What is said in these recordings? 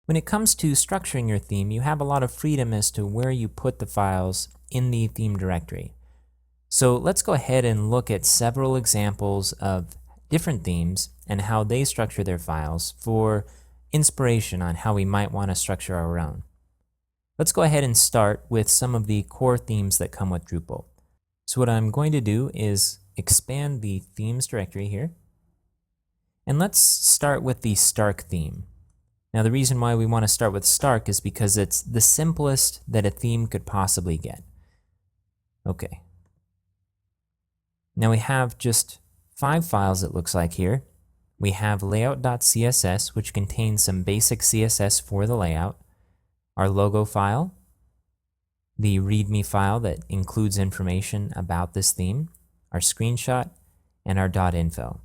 When it comes to structuring your theme, you have a lot of freedom as to where you put the files in the theme directory. So let's go ahead and look at several examples of different themes and how they structure their files for inspiration on how we might want to structure our own. Let's go ahead and start with some of the core themes that come with Drupal. So what I'm going to do is expand the themes directory here. And let's start with the Stark theme. Now the reason why we want to start with Stark is because it's the simplest that a theme could possibly get. Okay. Now we have just 5 files it looks like here. We have layout.css, which contains some basic CSS for the layout, our logo file, the README file that includes information about this theme, our screenshot, and our .info.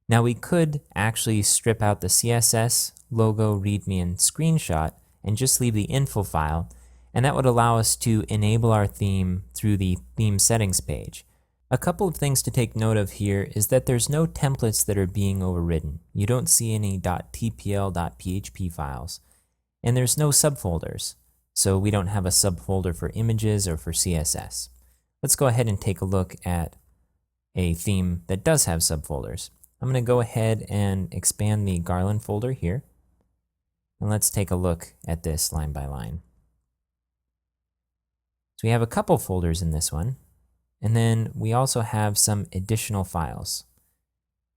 Now we could actually strip out the CSS, logo, README, and screenshot and just leave the info file, and that would allow us to enable our theme through the theme settings page. A couple of things to take note of here is that there's no templates that are being overridden. You don't see any .tpl, .php files, and there's no subfolders, so we don't have a subfolder for images or for CSS. Let's go ahead and take a look at a theme that does have subfolders. I'm going to go ahead and expand the Garland folder here, and let's take a look at this line by line. So we have a couple folders in this one, and then we also have some additional files.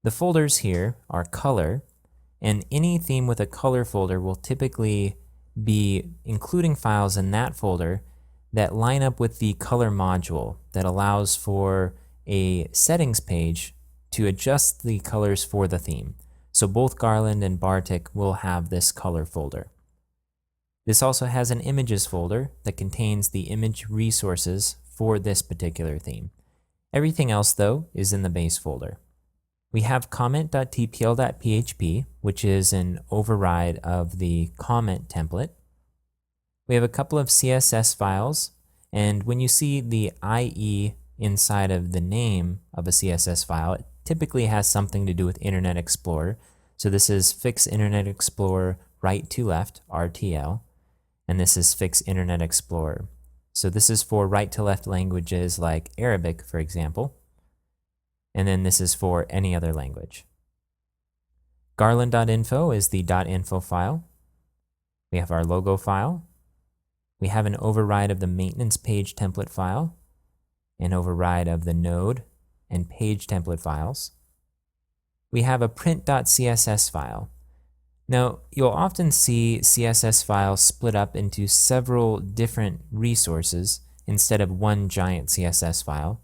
The folders here are color, and any theme with a color folder will typically be including files in that folder that line up with the color module that allows for a settings page to adjust the colors for the theme. So both Garland and Bartik will have this color folder. This also has an images folder that contains the image resources for this particular theme. Everything else, though, is in the base folder. We have comment.tpl.php, which is an override of the comment template. We have a couple of CSS files, and when you see the IE inside of the name of a CSS file, it typically has something to do with Internet Explorer. So this is Fix Internet Explorer Right to Left, RTL, and this is Fix Internet Explorer. So this is for right to left languages like Arabic, for example, and then this is for any other language. Garland.info is the .info file. We have our logo file. We have an override of the maintenance page template file, an override of the node and page template files. We have a print.css file. Now, you'll often see CSS files split up into several different resources instead of one giant CSS file.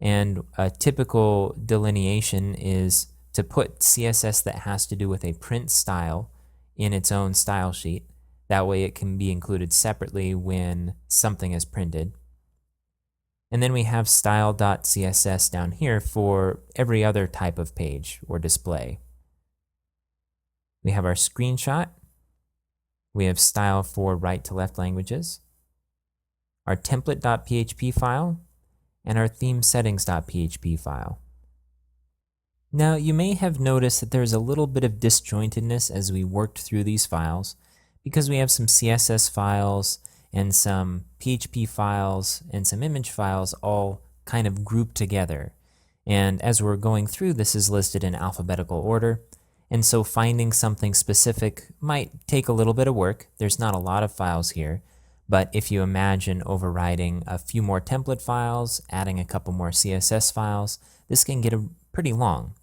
And a typical delineation is to put CSS that has to do with a print style in its own style sheet. That way it can be included separately when something is printed. And then we have style.css down here for every other type of page or display. We have our screenshot. We have style for right to left languages, our template.php file, and our theme settings.php file. Now, you may have noticed that there's a little bit of disjointedness as we worked through these files because we have some CSS files and some PHP files and some image files all kind of grouped together. And as we're going through, this is listed in alphabetical order. And so finding something specific might take a little bit of work. There's not a lot of files here, but if you imagine overriding a few more template files, adding a couple more CSS files, this can get pretty long.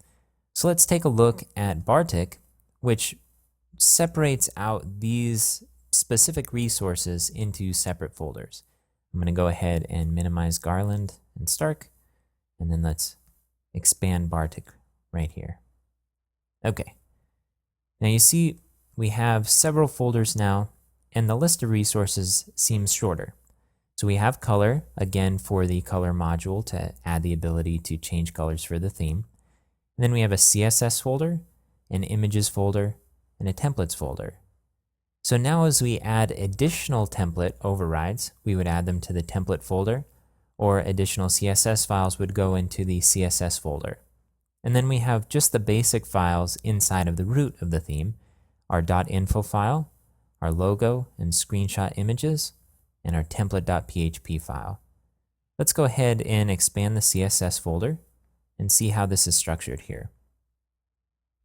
So let's take a look at Bartik, which separates out these specific resources into separate folders. I'm going to go ahead and minimize Garland and Stark, and then let's expand Bartik right here. Okay. Now you see we have several folders now, and the list of resources seems shorter. So we have color, again for the color module to add the ability to change colors for the theme. And then we have a CSS folder, an images folder, and a templates folder. So now as we add additional template overrides, we would add them to the template folder, or additional CSS files would go into the CSS folder. And then we have just the basic files inside of the root of the theme, our .info file, our logo and screenshot images, and our template.php file. Let's go ahead and expand the CSS folder and see how this is structured here.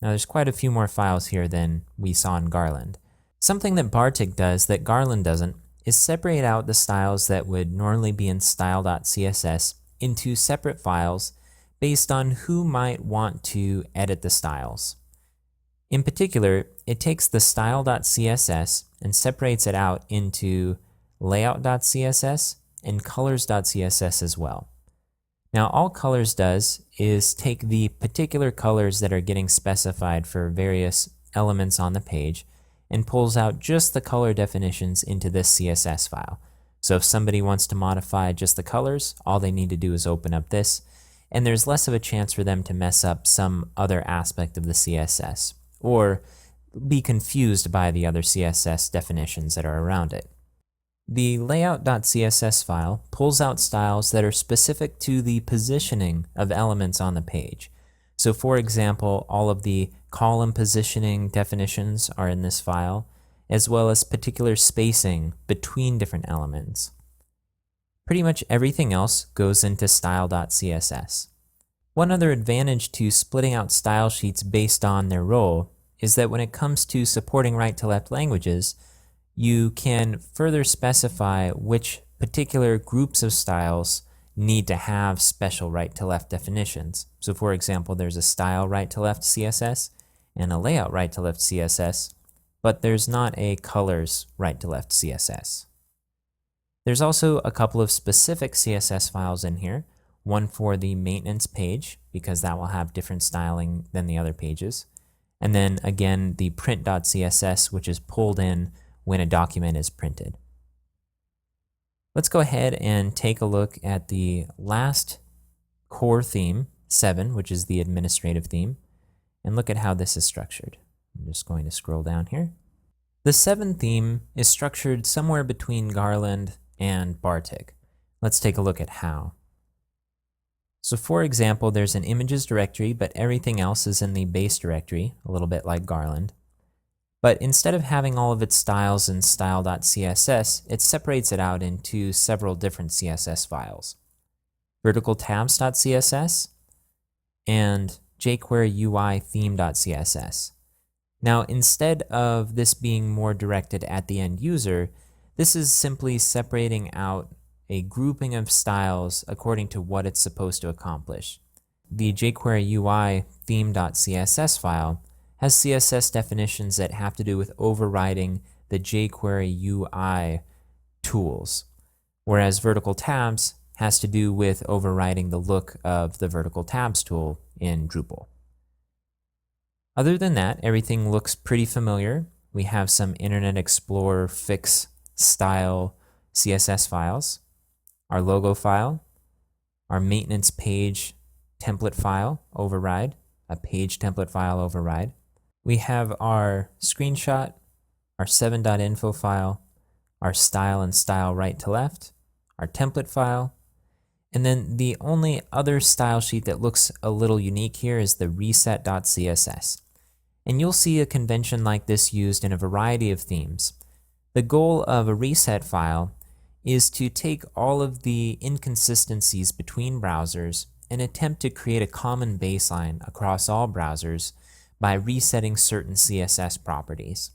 Now there's quite a few more files here than we saw in Garland. Something that Bartik does that Garland doesn't is separate out the styles that would normally be in style.css into separate files based on who might want to edit the styles. In particular, it takes the style.css and separates it out into layout.css and colors.css as well. Now all colors does is take the particular colors that are getting specified for various elements on the page and pulls out just the color definitions into this CSS file. So if somebody wants to modify just the colors, all they need to do is open up this, and there's less of a chance for them to mess up some other aspect of the CSS or be confused by the other CSS definitions that are around it. The layout.css file pulls out styles that are specific to the positioning of elements on the page. So for example, all of the column positioning definitions are in this file, as well as particular spacing between different elements. Pretty much everything else goes into style.css. One other advantage to splitting out style sheets based on their role is that when it comes to supporting right-to-left languages, you can further specify which particular groups of styles need to have special right-to-left definitions. So for example, there's a style right-to-left CSS and a layout right-to-left CSS, but there's not a colors right-to-left CSS. There's also a couple of specific CSS files in here, one for the maintenance page, because that will have different styling than the other pages, and then again the print.css, which is pulled in when a document is printed. Let's go ahead and take a look at the last core theme, 7, which is the administrative theme, and look at how this is structured. I'm just going to scroll down here. The 7 theme is structured somewhere between Garland and Bartik. Let's take a look at how. So for example, there's an images directory, but everything else is in the base directory, a little bit like Garland. But instead of having all of its styles in style.css, it separates it out into several different CSS files. Vertical tabs.css and jQuery UI theme.css. Now, instead of this being more directed at the end user, this is simply separating out a grouping of styles according to what it's supposed to accomplish. The jQuery UI theme.css file has CSS definitions that have to do with overriding the jQuery UI tools, whereas vertical tabs has to do with overriding the look of the vertical tabs tool in Drupal. Other than that, everything looks pretty familiar. We have some Internet Explorer fix style CSS files, our logo file, our maintenance page template file override, a page template file override. We have our screenshot, our 7.info file, our style and style right to left, our template file, and then the only other style sheet that looks a little unique here is the reset.css. And you'll see a convention like this used in a variety of themes. The goal of a reset file is to take all of the inconsistencies between browsers and attempt to create a common baseline across all browsers by resetting certain CSS properties.